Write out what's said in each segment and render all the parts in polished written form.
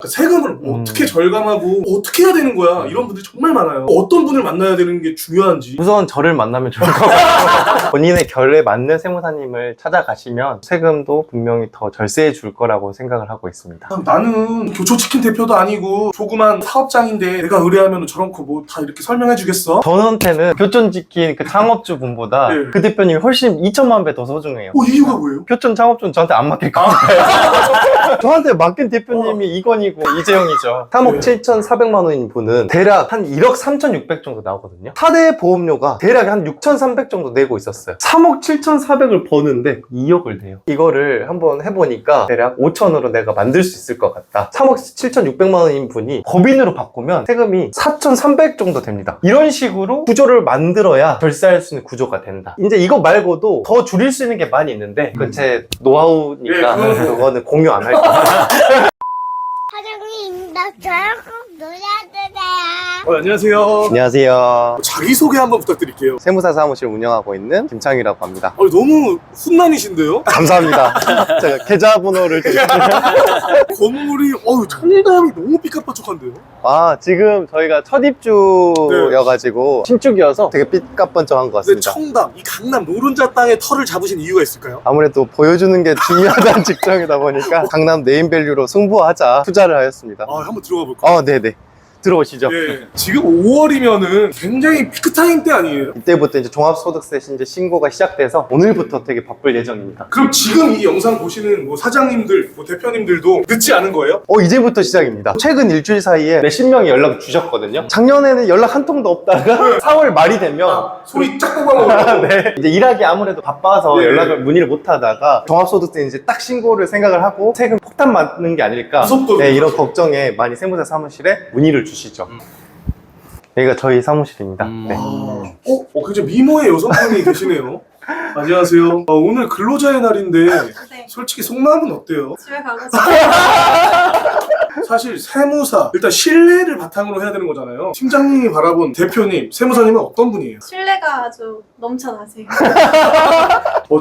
세금을 어떻게 절감하고 어떻게 해야 되는 거야, 이런 분들이 정말 많아요. 어떤 분을 만나야 되는 게 중요한지. 우선 저를 만나면 좋을 것 같아요. 본인의 결에 맞는 세무사님을 찾아가시면 세금도 분명히 더 절세해 줄 거라고 생각을 하고 있습니다. 나는 교촌치킨 대표도 아니고 조그만 사업장인데 내가 의뢰하면 저런 거 뭐 다 이렇게 설명해 주겠어? 저한테는 교촌치킨 그 창업주분보다 네. 그 대표님이 훨씬 2천만 배 더 소중해요. 이유가 뭐예요? 교촌 창업주는 저한테 안 맡길 것 같아요. 저한테 맡긴 대표님이 이건희고 이재용이죠. 3억 7,400만 원인 분은 대략 한 1억 3,600 정도 나오거든요. 4대 보험료가 대략 한 6,300 정도 내고 있었어요. 3억 7,400을 버는데 2억을 내요. 이거를 한번 해보니까 대략 5천으로 내가 만들 수 있을 것 같다. 3억 7,600만 원인 분이 법인으로 바꾸면 세금이 4,300 정도 됩니다. 이런 식으로 구조를 만들어야 절세할 수 있는 구조가 된다. 이제 이거 말고도 더 줄일 수 있는 게 많이 있는데 그 제 노하우니까 그거는 공유 안 할게요. 사장님, 나 저랑 꼭 놀아주세요. 안녕하세요. 안녕하세요. 자기소개 한번 부탁드릴게요. 세무사 사무실 운영하고 있는 김창이라고 합니다. 너무 훈남이신데요? 감사합니다. 제가 계좌번호를 좀... 건물이 청담이 너무 삐까뻔쩍한데요? 지금 저희가 첫 입주여가지고 신축이어서 되게 삐까뻔쩍한 것 근데 같습니다. 청담, 이 강남 노른자 땅에 터를 잡으신 이유가 있을까요? 아무래도 보여주는 게 중요하다는 직종이다 보니까 강남 네임밸류로 승부하자 투자를 하였습니다. 한번 들어가 볼까요? 네네. 들어오시죠. 예. 지금 5월이면은 굉장히 피크타임 때 아니에요? 이때부터 이제 종합소득세 이제 신고가 시작돼서 오늘부터 되게 바쁠 예정입니다. 그럼 지금 이 영상 보시는 뭐 사장님들, 뭐 대표님들도 늦지 않은 거예요? 이제부터 시작입니다. 최근 일주일 사이에 몇십 명이 연락을 주셨거든요. 작년에는 연락 한 통도 없다가 4월 말이 되면 소리 쫙 뽑아먹으라고. 네. 이제 일하기 아무래도 바빠서 문의를 못 하다가 종합소득세 이제 딱 신고를 생각을 하고 세금 폭탄 맞는 게 아닐까. 무섭거든요. 네, 이런 걱정에 많이 세무사 사무실에 문의를 주시죠. 여기가 저희 사무실입니다. 네. 굉장히 미모의 여성분이 계시네요. 안녕하세요. 오늘 근로자의 날인데 네. 솔직히 속마음은 어때요? 집에 가고 싶어요. 사실 세무사, 일단 신뢰를 바탕으로 해야 되는 거잖아요. 팀장님이 바라본 대표님, 세무사님은 어떤 분이에요? 신뢰가 아주 넘쳐나세요.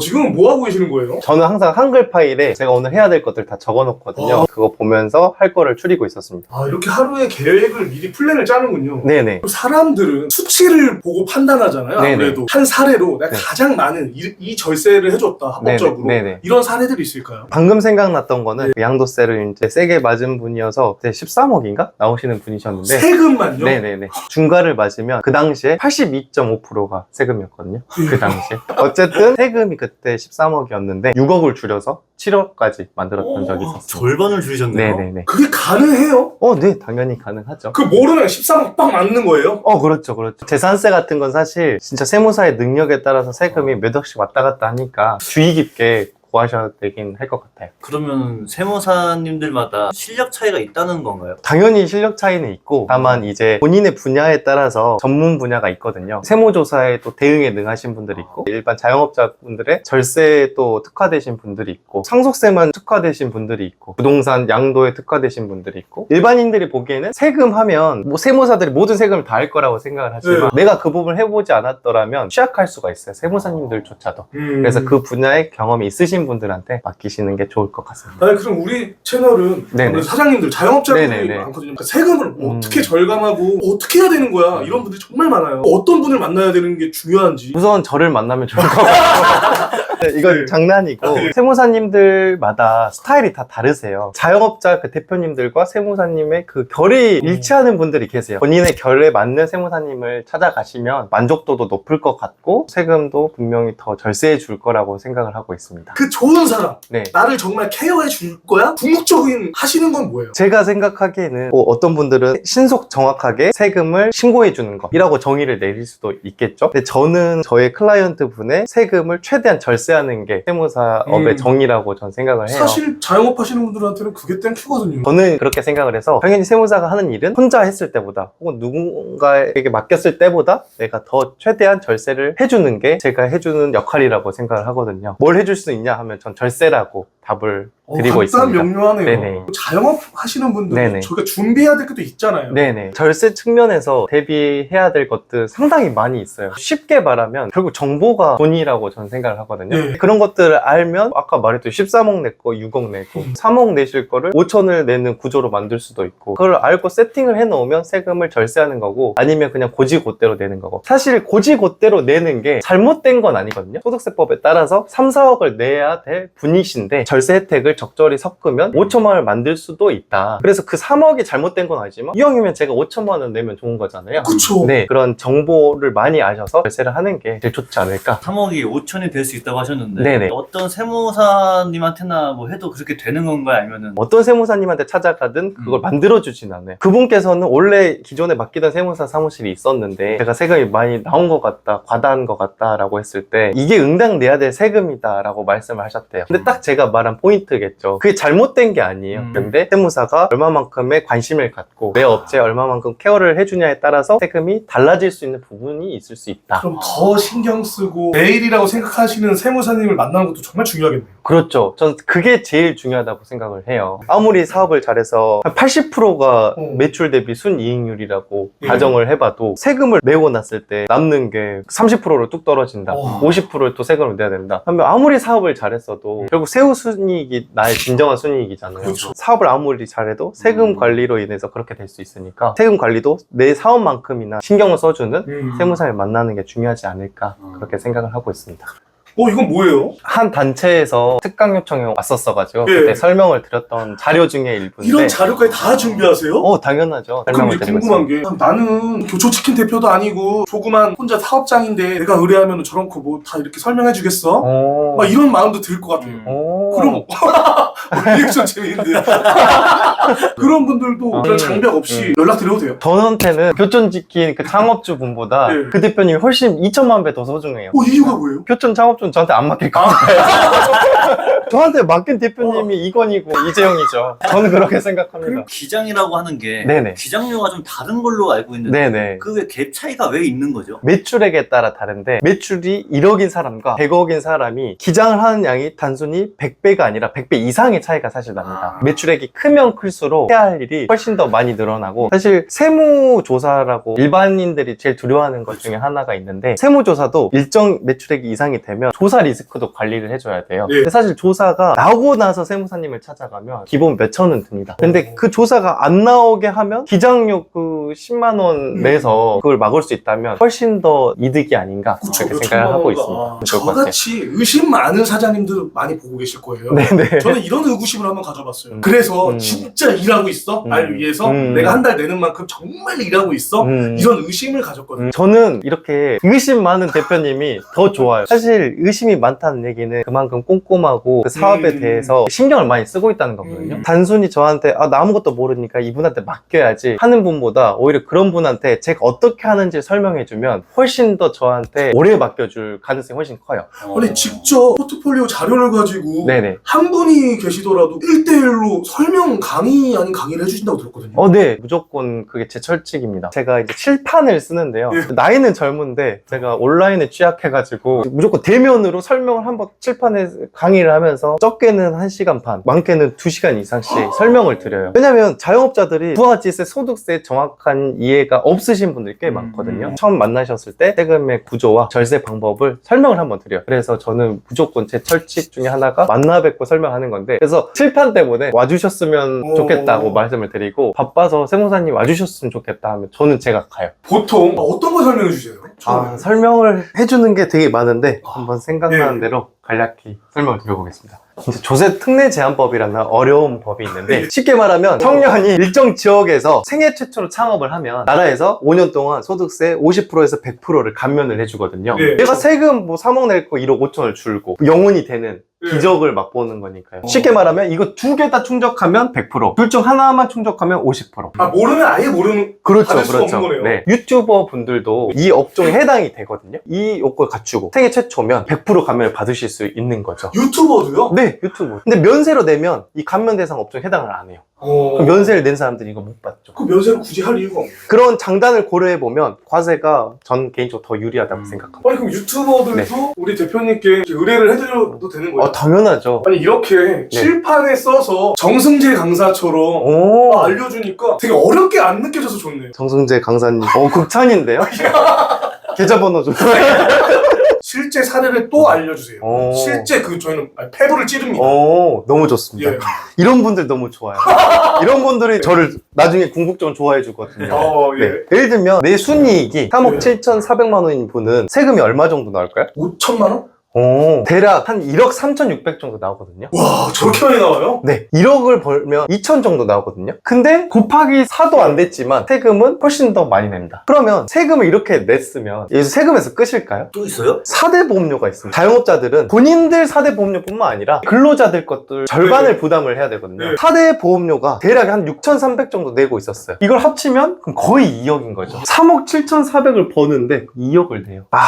지금은 뭐 하고 계시는 거예요? 저는 항상 한글 파일에 제가 오늘 해야 될 것들 다 적어놓거든요. 그거 보면서 할 거를 추리고 있었습니다. 이렇게 하루의 계획을 미리 플랜을 짜는군요. 네네. 사람들은 수치를 보고 판단하잖아요. 네네. 아무래도 한 사례로 내가 네. 가장 많은 이 절세를 해줬다, 합법적으로. 네네. 이런 사례들이 있을까요? 방금 생각났던 거는 그 양도세를 이제 세게 맞은 분이어서 그때 13억인가 나오시는 분이셨는데 세금만요? 네네네. 중과를 맞으면 그 당시에 82.5%가 세금이었거든요. 그 당시에. 어쨌든 세금이 그때 13억이었는데 6억을 줄여서 7억까지 만들었던 적이 있었어요. 절반을 줄이셨네요. 네네네. 그게 가능해요? 네, 당연히 가능하죠. 그 모르면 13억 빡 맞는 거예요? 그렇죠. 재산세 같은 건 사실 진짜 세무사의 능력에 따라서 세금이 몇 억씩 왔다 갔다 하니까 주의 깊게 구하셔야 되긴 할 것 같아요. 그러면 세무사님들마다 실력 차이가 있다는 건가요? 당연히 실력 차이는 있고 다만 이제 본인의 분야에 따라서 전문 분야가 있거든요. 세무조사에 또 대응에 능하신 분들이 있고 일반 자영업자분들의 절세에 또 특화되신 분들이 있고 상속세만 특화되신 분들이 있고 부동산 양도에 특화되신 분들이 있고 일반인들이 보기에는 세금 하면 뭐 세무사들이 모든 세금을 다 할 거라고 생각을 하지만 내가 그 부분을 해보지 않았더라면 취약할 수가 있어요. 세무사님들조차도. 그래서 그 분야에 경험이 있으신 분들한테 맡기시는 게 좋을 것 같습니다. 그럼 우리 채널은 네네. 사장님들, 자영업자분들이 네네네. 많거든요. 세금을 어떻게 절감하고 어떻게 해야 되는 거야, 이런 분들이 정말 많아요. 어떤 분을 만나야 되는 게 중요한지. 우선 저를 만나면 좋을 것 같아요. 이건 장난이고 세무사님들마다 스타일이 다 다르세요. 자영업자 그 대표님들과 세무사님의 그 결이 일치하는 분들이 계세요. 본인의 결에 맞는 세무사님을 찾아가시면 만족도도 높을 것 같고 세금도 분명히 더 절세해 줄 거라고 생각을 하고 있습니다. 그 좋은 사람, 네. 나를 정말 케어해 줄 거야? 궁극적인 하시는 건 뭐예요? 제가 생각하기에는 어떤 분들은 신속 정확하게 세금을 신고해 주는 것이라고 정의를 내릴 수도 있겠죠. 근데 저는 저의 클라이언트 분의 세금을 최대한 절세하는 게 세무사업의 정의라고 전 생각을 해요. 사실 자영업 하시는 분들한테는 그게 땡큐거든요. 저는 그렇게 생각을 해서 당연히 세무사가 하는 일은 혼자 했을 때보다 혹은 누군가에게 맡겼을 때보다 내가 더 최대한 절세를 해주는 게 제가 해주는 역할이라고 생각을 하거든요. 뭘 해줄 수 있냐 하면 전 절세라고 답을 드리고 있습니다. 간단 명료하네요. 네네. 자영업 하시는 분들 네네. 저희가 준비해야 될 것도 있잖아요. 네네. 절세 측면에서 대비해야 될 것들 상당히 많이 있어요. 쉽게 말하면 결국 정보가 돈이라고 저는 생각을 하거든요. 네. 그런 것들을 알면 아까 말했던 13억 냈고 6억 내고 3억 내실 거를 5천을 내는 구조로 만들 수도 있고, 그걸 알고 세팅을 해놓으면 세금을 절세하는 거고, 아니면 그냥 고지고대로 내는 거고. 사실 고지고대로 내는 게 잘못된 건 아니거든요. 소득세법에 따라서 3, 4억을 내야 될 분이신데 절세 혜택을 적절히 섞으면 5천만 원을 만들 수도 있다. 그래서 그 3억이 잘못된 건 아니지만 이왕이면 제가 5천만 원 내면 좋은 거잖아요. 그쵸. 네, 그런 정보를 많이 아셔서 절세를 하는 게 제일 좋지 않을까. 3억이 5천이 될 수 있다고 하셨는데 네네. 어떤 세무사님한테나 뭐 해도 그렇게 되는 건가요? 아니면은 어떤 세무사님한테 찾아가든 그걸 만들어주진 않아요. 그분께서는 원래 기존에 맡기던 세무사 사무실이 있었는데 제가 세금이 많이 나온 것 같다, 과다한 것 같다 라고 했을 때 이게 응당 내야 될 세금이다 라고 말씀을 하셨대요. 근데 딱 제가 말한 포인트겠죠. 그게 잘못된 게 아니에요. 근데 세무사가 얼마만큼의 관심을 갖고 내 업체에 얼마만큼 케어를 해주냐에 따라서 세금이 달라질 수 있는 부분이 있을 수 있다. 그럼 더 신경 쓰고 내일이라고 생각하시는 세무사님을 만나는 것도 정말 중요하겠네요. 그렇죠. 전 그게 제일 중요하다고 생각을 해요. 아무리 사업을 잘해서 한 80%가 매출 대비 순이익률이라고 예. 가정을 해봐도 세금을 내고 났을 때 남는 게 30%로 뚝 떨어진다. 50%를 또 세금을 내야 된다. 하면 아무리 사업을 잘했어도 결국 세후 순이익이 나의 진정한 순이익이잖아요. 그렇죠. 사업을 아무리 잘해도 세금 관리로 인해서 그렇게 될 수 있으니까 세금 관리도 내 사업만큼이나 신경을 써주는 세무사를 만나는 게 중요하지 않을까 그렇게 생각을 하고 있습니다. 이건 뭐예요? 한 단체에서 특강 요청이 왔었어가지고 예. 그때 설명을 드렸던 자료 중에 일부인데 이런 자료까지 다 준비하세요? 당연하죠. 그럼 설명을 이제 드리고 궁금한 있습니다. 게 나는 교초치킨 대표도 아니고 조그만 혼자 사업장인데 내가 의뢰하면 저런 거 뭐 다 이렇게 설명해 주겠어? 막 이런 마음도 들 것 같아요. 그럼 리액션 재미있는데 그런 분들도 그런 장벽 없이 연락드려도 돼요? 저한테는 교촌치킨 그 창업주 분보다 예. 그 대표님이 훨씬 2천만 배 더 소중해요. 이유가 뭐예요? 교촌 창업주는 저한테 안 맡길 거예요. 저한테 맡긴 대표님이 이건이고 이재용이죠. 저는 그렇게 생각합니다. 기장이라고 하는 게 네네. 기장료가 좀 다른 걸로 알고 있는데 네네. 그게 갭 차이가 왜 있는 거죠? 매출액에 따라 다른데 매출이 1억인 사람과 100억인 사람이 기장을 하는 양이 단순히 100배가 아니라 100배 이상의 차이가 사실 납니다. 매출액이 크면 클수록 해야 할 일이 훨씬 더 많이 늘어나고, 사실 세무조사라고 일반인들이 제일 두려워하는 것 중에 하나가 있는데 세무조사도 일정 매출액이 이상이 되면 조사 리스크도 관리를 해줘야 돼요. 네. 근데 사실 조사가 나오고 나서 세무사님을 찾아가면 기본 몇천 원 듭니다. 근데 그 조사가 안 나오게 하면 기장료 그 10만 원 내서 그걸 막을 수 있다면 훨씬 더 이득이 아닌가 그렇게 생각을 하고 있습니다. 좋을 것 같아요. 저같이 의심 많은 사장님들 많이 보고 계실 거예요. 네네. 저는 이런 의구심을 한번 가져봤어요. 그래서 진짜 일하고 있어? 날 위해서? 내가 한 달 내는 만큼 정말 일하고 있어? 이런 의심을 가졌거든요. 저는 이렇게 의심 많은 대표님이 더 좋아요. 사실 의심이 많다는 얘기는 그만큼 꼼꼼하고 그 사업에 대해서 신경을 많이 쓰고 있다는 거거든요. 단순히 저한테 나 아무것도 모르니까 이분한테 맡겨야지 하는 분보다 오히려 그런 분한테 제가 어떻게 하는지 설명해주면 훨씬 더 저한테 오래 맡겨줄 가능성이 훨씬 커요. 아니 직접 포트폴리오 자료를 가지고 네네. 한 분이 계시더라도 1대1로 설명 강의 아닌 강의를 해주신다고 들었거든요. 네. 무조건 그게 제 철칙입니다. 제가 이제 칠판을 쓰는데요. 나이는 젊은데 제가 온라인에 취약해가지고 무조건 대면으로 설명을 한번 칠판에 강의를 하면서 적게는 1시간 반, 많게는 2시간 이상씩 설명을 드려요. 왜냐면 자영업자들이 부가가치세, 소득세 정확한 이해가 없으신 분들이 꽤 많거든요. 처음 만나셨을 때 세금의 구조와 절세 방법을 설명을 한번 드려요. 그래서 저는 무조건 제 철칙 중에 하나가 만나 뵙고 설명하는 건데, 그래서 칠판 때문에 와주셨으면 좋겠다고 말씀을 드리고 바빠서 세무사님 와주셨으면 좋겠다 하면 저는 제가 가요. 보통 어떤 거 설명해 주세요? 설명을 해주는 게 되게 많은데 한번 생각나는 대로 간략히 설명을 드려보겠습니다. 이제 조세 특례 제한법이라는 어려운 법이 있는데, 쉽게 말하면 청년이 일정 지역에서 생애 최초로 창업을 하면 나라에서 5년 동안 소득세 50%에서 100%를 감면을 해주거든요. 내가 세금 뭐 3억 낼 거 1억 5천을 줄고 영원히 되는 기적을 맛보는 거니까요. 쉽게 말하면 이거 두 개 다 충족하면 100%, 둘 중 하나만 충족하면 50%. 모르면 아예 모르는. 그렇죠, 받을 수가 그렇죠. 없는 거네요. 네. 유튜버 분들도 이 업종에 해당이 되거든요. 이 요건을 갖추고 생애 최초면 100% 감면을 받으실 수 있는 거죠. 유튜버도요? 네, 유튜브. 근데 면세로 내면 이 감면 대상 업종에 해당을 안 해요. 그럼 면세를 낸 사람들이 이거 못 받죠. 그 면세를 굳이 할 이유가 없네요. 그런 장단을 고려해보면 과세가 전 개인적으로 더 유리하다고 생각합니다. 아니 그럼 유튜버들도 우리 대표님께 의뢰를 해드려도 되는 거예요? 당연하죠. 아니 이렇게 칠판에 써서 정승재 강사처럼 알려주니까 되게 어렵게 안 느껴져서 좋네요. 정승재 강사님, 극찬인데요? 계좌번호 좀. 실제 사례를 또 알려주세요. 오. 실제 그 저희는 폐부를 찌릅니다. 오, 너무 좋습니다. 예. 이런 분들 너무 좋아요. 이런 분들이 저를 나중에 궁극적으로 좋아해 주거든요. 예. 네. 예를 들면 내 순이익이 3억 예. 7,400만 원인 분은 세금이 얼마 정도 나올까요? 5천만 원? 오, 대략 한 1억 3,600 정도 나오거든요. 와, 저렇게 많이 나와요? 네, 1억을 벌면 2천 정도 나오거든요. 근데 곱하기 4도 안 됐지만 세금은 훨씬 더 많이 냅니다. 그러면 세금을 이렇게 냈으면 여기서 세금에서 끝일까요? 또 있어요? 4대 보험료가 있습니다. 자영업자들은 본인들 4대 보험료뿐만 아니라 근로자들 것들 절반을 부담을 해야 되거든요. 네. 4대 보험료가 대략 한 6,300 정도 내고 있었어요. 이걸 합치면 그럼 거의 2억인 거죠. 3억 7,400을 버는데 2억을 내요. 아,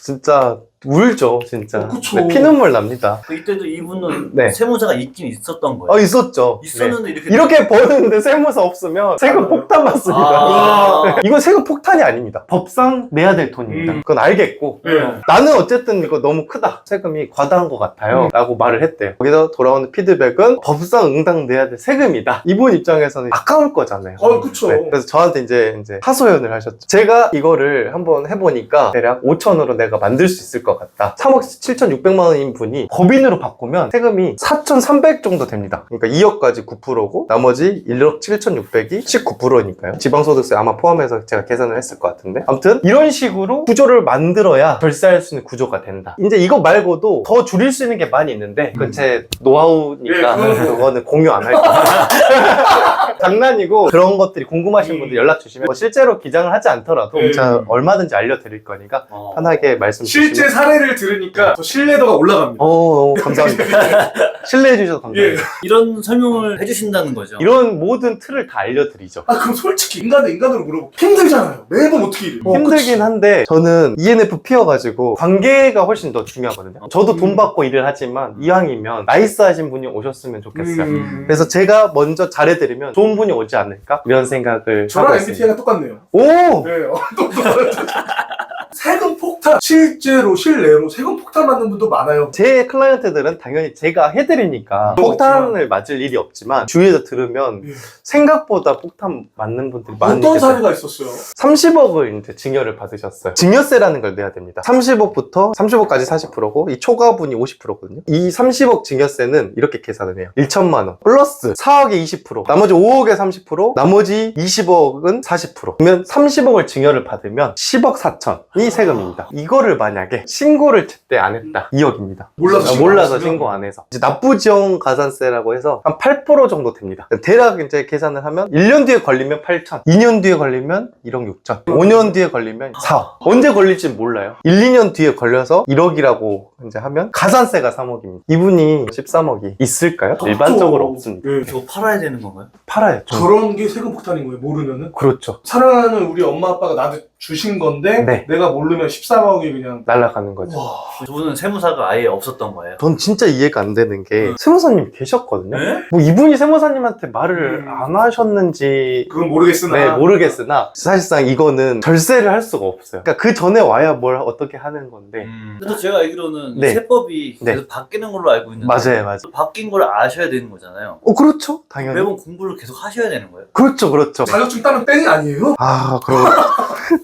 진짜 울죠, 진짜. 그쵸. 네, 피눈물 납니다. 이때도 이분은 네. 세무사가 있긴 있었던 거예요. 있었죠. 있었는데 네. 이렇게 버는데 세무사 없으면 세금 폭탄 맞습니다. 아. 이건 세금 폭탄이 아닙니다. 법상 내야 될 돈입니다. 그건 알겠고 예. 나는 어쨌든 이거 너무 크다. 세금이 과다한 것 같아요. 라고 말을 했대요. 거기서 돌아오는 피드백은 법상 응당 내야 될 세금이다. 이분 입장에서는 아까울 거잖아요. 그쵸. 네. 그래서 저한테 이제 하소연을 하셨죠. 제가 이거를 한번 해보니까 대략 5천으로 내가 만들 수 있을 것 같다. 3억 7,600만 원인 분이 법인으로 바꾸면 세금이 4,300 정도 됩니다. 그러니까 2억까지 9%고 나머지 1억 7,600이 19%니까요. 지방소득세 아마 포함해서 제가 계산을 했을 것 같은데 아무튼 이런 식으로 구조를 만들어야 절세할 수 있는 구조가 된다. 이제 이거 말고도 더 줄일 수 있는 게 많이 있는데 그건 제 노하우니까 그거는 공유 안 할 거예요. 장난이고 그런 것들이 궁금하신 분들 연락 주시면 뭐 실제로 기장을 하지 않더라도 제가 얼마든지 알려드릴 거니까 편하게 말씀 주시면 실제 사례를 들으니까 더 신뢰도가 올라갑니다. 감사합니다. 신뢰해 주셔서 감사합니다. 이런 설명을 해주신다는 거죠. 이런 모든 틀을 다 알려드리죠. 그럼 솔직히 인간으로 물어보고 힘들잖아요. 매번 어떻게 이래? 힘들긴 한데 저는 ENFP여가지고 관계가 훨씬 더 중요하거든요. 저도 돈 받고 일을 하지만 이왕이면 나이스하신 분이 오셨으면 좋겠어요. 그래서 제가 먼저 잘해드리면 좋은 분이 오지 않을까? 이런 생각을 저랑 하고 있습니다. MBTI가 똑같네요. 오! 네, 세금 폭탄 실제로 실내로 세금 폭탄 맞는 분도 많아요. 제 클라이언트들은 당연히 제가 해드리니까 폭탄을 맞을 일이 없지만 주위에서 들으면 예. 생각보다 폭탄 맞는 분들이 많이 어떤 계세요. 사례가 있었어요? 30억을 이제 증여를 받으셨어요. 증여세라는 걸 내야 됩니다. 30억부터 30억까지 40%고 이 초과분이 50%거든요. 이 30억 증여세는 이렇게 계산을 해요. 1천만 원 플러스 4억에 20%, 나머지 5억에 30%, 나머지 20억은 40%. 그러면 30억을 증여를 받으면 10억 4천이 세금입니다. 이거를 만약에 신고를 제때 안 했다. 2억입니다. 몰라서 신고 안 해서. 이제 납부지용 가산세라고 해서 한 8% 정도 됩니다. 대략 이제 계산을 하면 1년 뒤에 걸리면 8천, 2년 뒤에 걸리면 1억 6천, 5년 뒤에 걸리면 4억. 언제 걸릴지 몰라요. 1, 2년 뒤에 걸려서 1억이라고 이제 하면 가산세가 3억입니다. 이분이 13억이 있을까요? 일반적으로 없습니다. 네. 저거 팔아야 되는 건가요? 팔아요. 저런 게 세금 폭탄인 거예요. 모르면은. 그렇죠. 사랑하는 우리 엄마 아빠가 나한테 주신 건데 네. 내가 모르면 13억이 그냥 날아가는 거죠. 와. 저분은 세무사가 아예 없었던 거예요. 전 진짜 이해가 안 되는 게 세무사님이 계셨거든요. 네? 뭐 이분이 세무사님한테 말을 안 하셨는지 그건 모르겠으나 네, 모르겠으나 사실상 이거는 절세를 할 수가 없어요. 그러니까 그 전에 와야 뭘 어떻게 하는 건데 그래도 제가 알기로는 네. 이 세법이 네. 계속 바뀌는 걸로 알고 있는데 맞아요. 바뀐 걸 아셔야 되는 거잖아요. 그렇죠. 당연히. 매번 공부를 계속 하셔야 되는 거예요. 그렇죠. 자격증 따면 땡이 아니에요? 그럼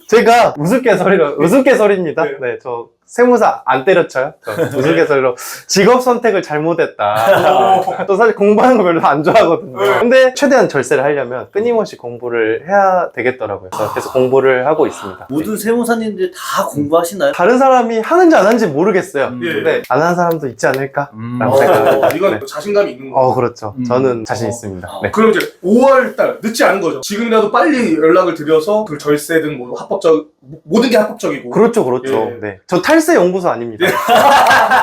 제가 우스갯소리입니다. 네. 네, 저 세무사 안 때려쳐요. 저 우스갯소리로 직업 선택을 잘못했다. 또 사실 공부하는 거 별로 안 좋아하거든요. 네. 근데 최대한 절세를 하려면 끊임없이 공부를 해야 되겠더라고요. 그래서 계속 공부를 하고 있습니다. 모든 세무사님들이 다 공부하시나요? 다른 사람이 하는지 안 하는지 모르겠어요. 예. 근데 안 하는 사람도 있지 않을까? 라고 어, 생각합니다. 이건 네. 자신감이 있는 거예요. 그렇죠. 저는 자신 있습니다. 네. 그럼 이제 5월달 늦지 않은 거죠. 지금이라도 빨리 연락을 드려서 그 절세든 뭐 합법적 모든 게 합법적이고. 그렇죠. 예. 네. 저 탈세 연구소 아닙니다.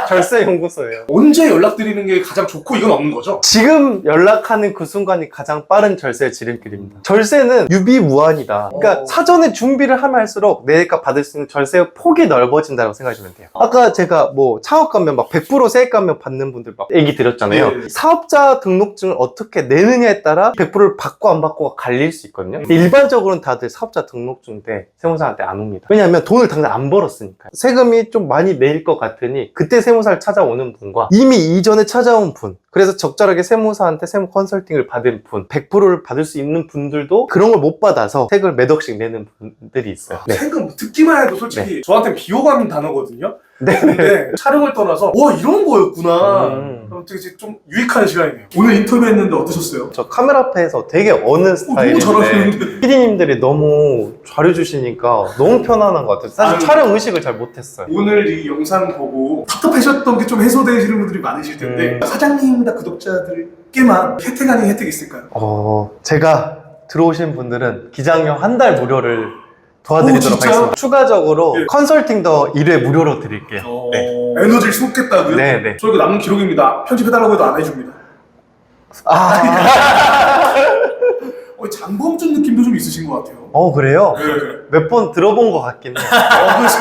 절세 연구소예요. 언제 연락드리는 게 가장 좋고 이건 없는 거죠? 지금 연락하는 그 순간이 가장 빠른 절세의 지름길입니다. 절세는 유비무환이다. 그러니까 사전에 준비를 하면 할수록 내가 받을 수 있는 절세의 폭이 넓어진다고 생각하시면 돼요. 아까 제가 뭐 창업 감면 막 100% 세액 감면 받는 분들 막 얘기 드렸잖아요. 네. 사업자 등록증을 어떻게 내느냐에 따라 100%를 받고 안 받고가 갈릴 수 있거든요. 일반적으로는 다들 사업자 등록증 때 세무사한테 안 옵니다. 왜냐하면 돈을 당장 안 벌었으니까요. 세금이 비용이 좀 많이 내일 것 같으니 그때 세무사를 찾아오는 분과 이미 이전에 찾아온 분, 그래서 적절하게 세무사한테 세무 컨설팅을 받은 분, 100%를 받을 수 있는 분들도 그런 걸 못 받아서 세금을 몇 억씩 내는 분들이 있어요. 네. 세금 듣기만 해도 솔직히 저한테는 비호감인 단어거든요. 네. 근데 촬영을 떠나서 와 이런 거였구나. 되게 좀 유익한 시간이네요. 오늘 인터뷰했는데 어떠셨어요? 저 카메라 앞에서 되게 어는 너무 스타일인데 잘하시는데. PD님들이 너무 잘해주시니까 너무 편안한 것 같아요. 사실 아유. 촬영 의식을 잘 못했어요. 오늘 이 영상 보고 답답하셨던 게 좀 해소되시는 분들이 많으실 텐데 사장님이나 구독자들께만 혜택 아닌 혜택이 있을까요? 제가 들어오신 분들은 기장용 한 달 무료를 도와드리도록 오, 진짜요? 하겠습니다. 추가적으로 네. 컨설팅도 1회 무료로 드릴게요. 네. 에너지를 쏟겠다고요? 네, 네. 저희가 남는 기록입니다. 편집해달라고 해도 안 해줍니다. 장범준 느낌도 좀 있으신 것 같아요. 그래요? 네. 몇 번 들어본 것 같긴 해요.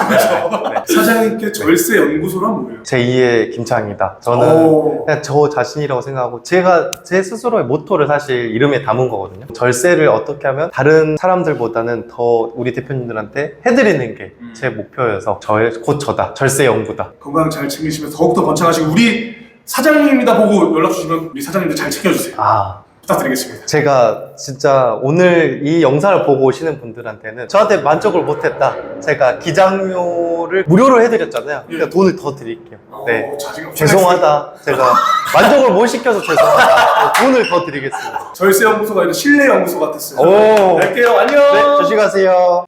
그렇죠. 사장님께 절세 연구소란 뭐예요? 제2의 김창이다. 저는 그냥 저 자신이라고 생각하고 제가 제 스스로의 모토를 사실 이름에 담은 거거든요. 절세를 어떻게 하면 다른 사람들보다는 더 우리 대표님들한테 해드리는 게 제 목표여서 곧 저다. 절세 연구다. 건강 잘 챙기시면서 더욱더 번창하시고 우리 사장님이다 보고 연락 주시면 우리 사장님들 잘 챙겨주세요. 부탁드리겠습니다. 제가 진짜 오늘 이 영상을 보고 오시는 분들한테는 저한테 만족을 못했다. 제가 기장료를 무료로 해드렸잖아요. 그러니까 돈을 더 드릴게요. 네. 자신감 죄송하다. 제가 만족을 못 시켜서 죄송하다. 돈을 더 드리겠습니다. 절세 연구소가 아니라 신뢰 연구소 같았어요. 오. 갈게요. 안녕. 네, 조심히 가세요.